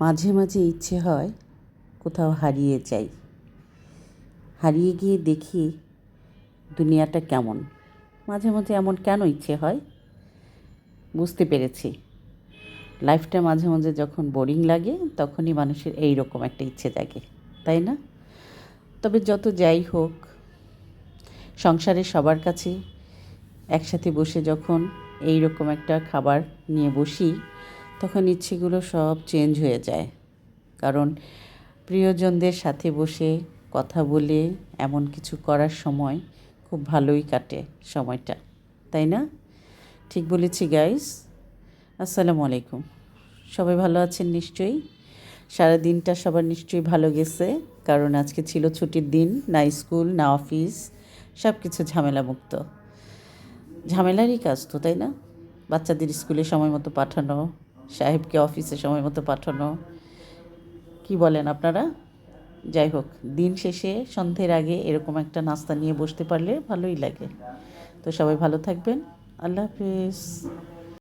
মাঝে মাঝে ইচ্ছে হয় কোথাও হারিয়ে যাই, হারিয়ে গিয়ে দেখি দুনিয়াটা কেমন। মাঝে মাঝে এমন কেন ইচ্ছে হয় বুঝতে পেরেছি। লাইফটা মাঝে মাঝে যখন বোরিং লাগে তখনই মানুষের এই রকম একটা ইচ্ছে জাগে, তাই না? তবে যত যাই হোক, সংসারে সবার কাছে একসাথে বসে যখন এই রকম একটা খাবার নিয়ে বসি, তখন ইচ্ছেগুলো সব চেঞ্জ হয়ে যায়। কারণ প্রিয়জনদের সাথে বসে কথা বলে এমন কিছু করার সময় খুব ভালোই কাটে সময়টা, তাই না? ঠিক বলেছি গাইস। আসসালামু আলাইকুম। সবাই ভালো আছেন নিশ্চয়ই? সারা দিনটা সবার নিশ্চয়ই ভালো গেছে, কারণ আজকে ছিল ছুটির দিন, না স্কুল না অফিস, সব কিছু ঝামেলামুক্ত। ঝামেলারই কাজ তো, তাই না? বাচ্চাদের স্কুলে সময় মতো পাঠানো, সাহেবকে অফিসে সময় মতো পাঠানো, কি বলেন আপনারা? যাই হোক, দিন শেষে সন্ধ্যের আগে এরকম একটা নাস্তা নিয়ে বসতে পারলে ভালোই লাগে। তো সবাই ভালো থাকবেন। আল্লাহ হাফিজ।